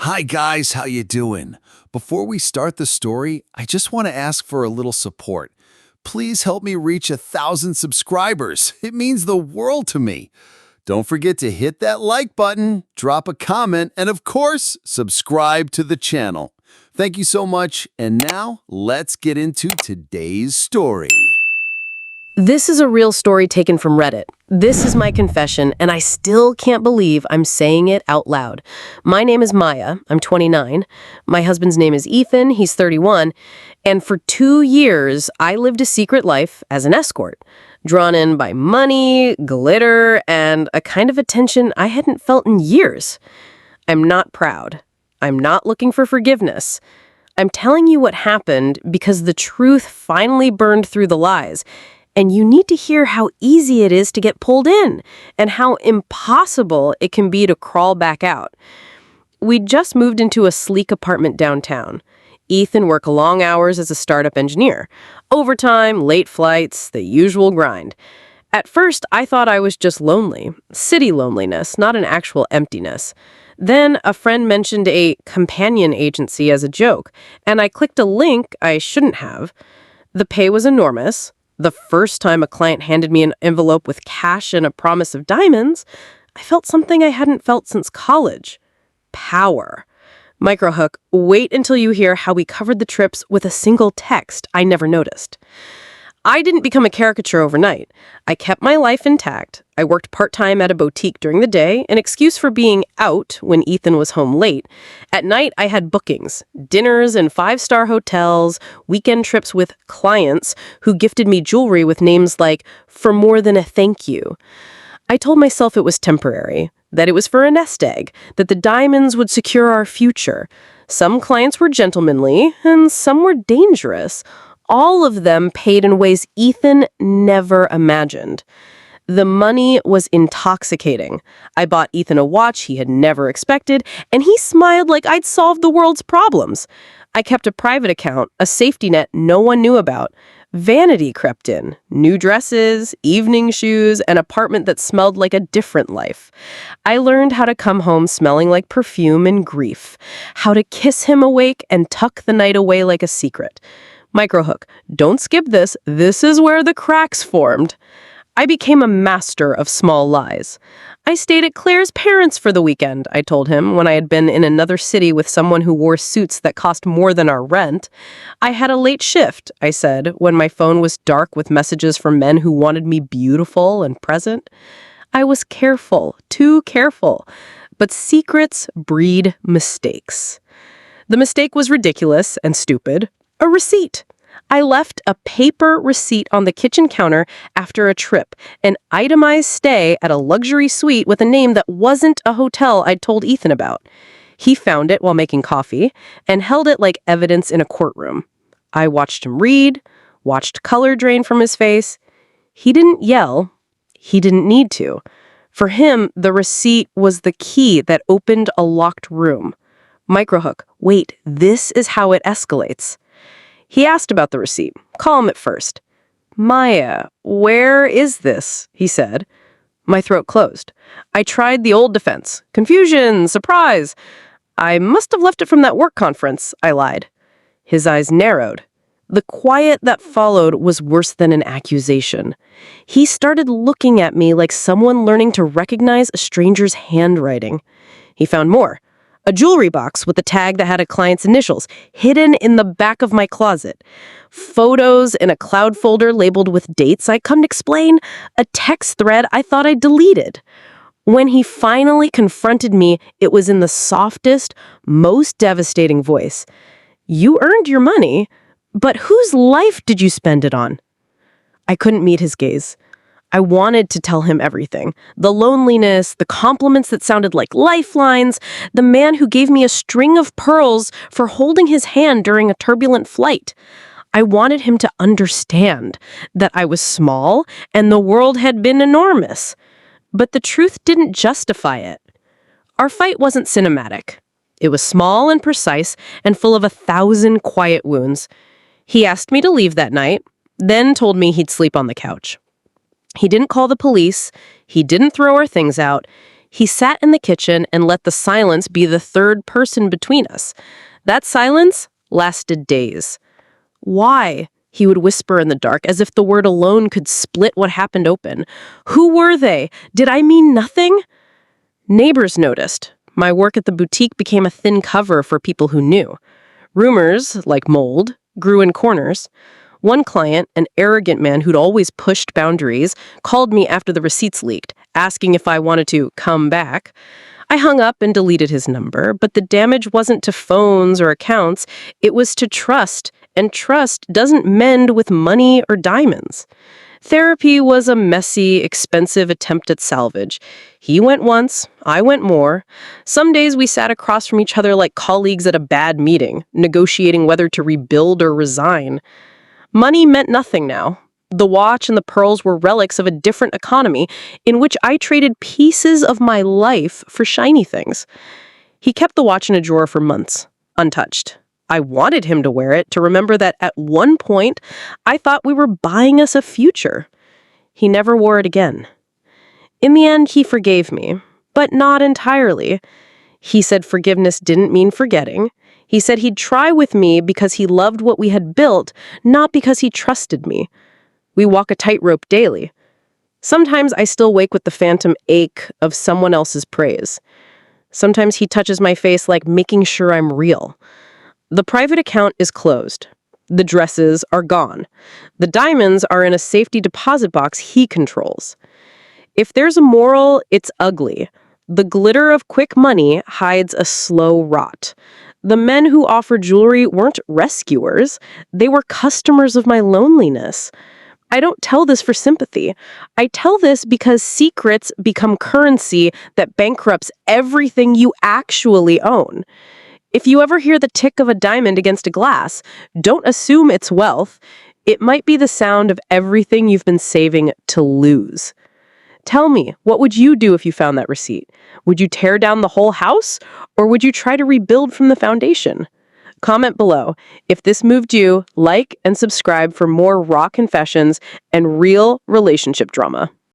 Hi guys, how you doing? Before we start the story, I just want to ask for a little support. Please help me reach 1,000 subscribers. It means the world to me. Don't forget to hit that like button, drop a comment, and of course, subscribe to the channel. Thank you so much, and now let's get into today's story. This is a real story taken from Reddit. This is my confession, and I still can't believe I'm saying it out loud. My name is Maya. I'm 29. My husband's name is Ethan. He's 31. And for 2 years, I lived a secret life as an escort, drawn in by money, glitter, and a kind of attention I hadn't felt in years. I'm not proud. I'm not looking for forgiveness. I'm telling you what happened because the truth finally burned through the lies. And you need to hear how easy it is to get pulled in and how impossible it can be to crawl back out. We just moved into a sleek apartment downtown. Ethan worked long hours as a startup engineer. Overtime, late flights, the usual grind. At first, I thought I was just lonely. City loneliness, not an actual emptiness. Then a friend mentioned a companion agency as a joke, and I clicked a link I shouldn't have. The pay was enormous. The first time a client handed me an envelope with cash and a promise of diamonds, I felt something I hadn't felt since college. Power. Microhook, wait until you hear how we covered the trips with a single text I never noticed. I didn't become a caricature overnight. I kept my life intact. I worked part-time at a boutique during the day, an excuse for being out when Ethan was home late. At night, I had bookings, dinners in 5-star hotels, weekend trips with clients who gifted me jewelry with names like, "For more than a thank you." I told myself it was temporary, that it was for a nest egg, that the diamonds would secure our future. Some clients were gentlemanly, and some were dangerous. All of them paid in ways Ethan never imagined. The money was intoxicating. I bought Ethan a watch he had never expected, and he smiled like I'd solved the world's problems. I kept a private account, a safety net no one knew about. Vanity crept in. New dresses, evening shoes, an apartment that smelled like a different life. I learned how to come home smelling like perfume and grief, how to kiss him awake and tuck the night away like a secret. Microhook, don't skip this. This is where the cracks formed. I became a master of small lies. I stayed at Claire's parents' for the weekend, I told him, when I had been in another city with someone who wore suits that cost more than our rent. I had a late shift, I said, when my phone was dark with messages from men who wanted me beautiful and present. I was careful, too careful. But secrets breed mistakes. The mistake was ridiculous and stupid. A receipt. I left a paper receipt on the kitchen counter after a trip, an itemized stay at a luxury suite with a name that wasn't a hotel I'd told Ethan about. He found it while making coffee and held it like evidence in a courtroom. I watched him read, watched color drain from his face. He didn't yell. He didn't need to. For him, the receipt was the key that opened a locked room. Microhook, wait, this is how it escalates. He asked about the receipt, calm at first. "Maya, where is this?" he said. My throat closed. I tried the old defense. Confusion, surprise. "I must have left it from that work conference," I lied. His eyes narrowed. The quiet that followed was worse than an accusation. He started looking at me like someone learning to recognize a stranger's handwriting. He found more. A jewelry box with a tag that had a client's initials, hidden in the back of my closet. Photos in a cloud folder labeled with dates I couldn't explain. A text thread I thought I'd deleted. When he finally confronted me, it was in the softest, most devastating voice. "You earned your money, but whose life did you spend it on?" I couldn't meet his gaze. I wanted to tell him everything. The loneliness, the compliments that sounded like lifelines, the man who gave me a string of pearls for holding his hand during a turbulent flight. I wanted him to understand that I was small and the world had been enormous. But the truth didn't justify it. Our fight wasn't cinematic. It was small and precise and full of 1,000 quiet wounds. He asked me to leave that night, then told me he'd sleep on the couch. He didn't call the police. He didn't throw our things out. He sat in the kitchen and let the silence be the third person between us. That silence lasted days. Why? He would whisper in the dark, as if the word alone could split what happened open. Who were they? Did I mean nothing? Neighbors noticed. My work at the boutique became a thin cover for people who knew. Rumors, like mold, grew in corners. One client, an arrogant man who'd always pushed boundaries, called me after the receipts leaked, asking if I wanted to come back. I hung up and deleted his number, but the damage wasn't to phones or accounts, it was to trust, and trust doesn't mend with money or diamonds. Therapy was a messy, expensive attempt at salvage. He went once, I went more. Some days we sat across from each other like colleagues at a bad meeting, negotiating whether to rebuild or resign. Money meant nothing now. The watch and the pearls were relics of a different economy in which I traded pieces of my life for shiny things. He kept the watch in a drawer for months, untouched. I wanted him to wear it to remember that at one point, I thought we were buying us a future. He never wore it again. In the end, he forgave me, but not entirely. He said forgiveness didn't mean forgetting. He said he'd try with me because he loved what we had built, not because he trusted me. We walk a tightrope daily. Sometimes I still wake with the phantom ache of someone else's praise. Sometimes he touches my face like making sure I'm real. The private account is closed. The dresses are gone. The diamonds are in a safety deposit box he controls. If there's a moral, it's ugly. The glitter of quick money hides a slow rot. The men who offered jewelry weren't rescuers. They were customers of my loneliness. I don't tell this for sympathy. I tell this because secrets become currency that bankrupts everything you actually own. If you ever hear the tick of a diamond against a glass, don't assume it's wealth. It might be the sound of everything you've been saving to lose. Tell me, what would you do if you found that receipt? Would you tear down the whole house, or would you try to rebuild from the foundation? Comment below. If this moved you, like and subscribe for more raw confessions and real relationship drama.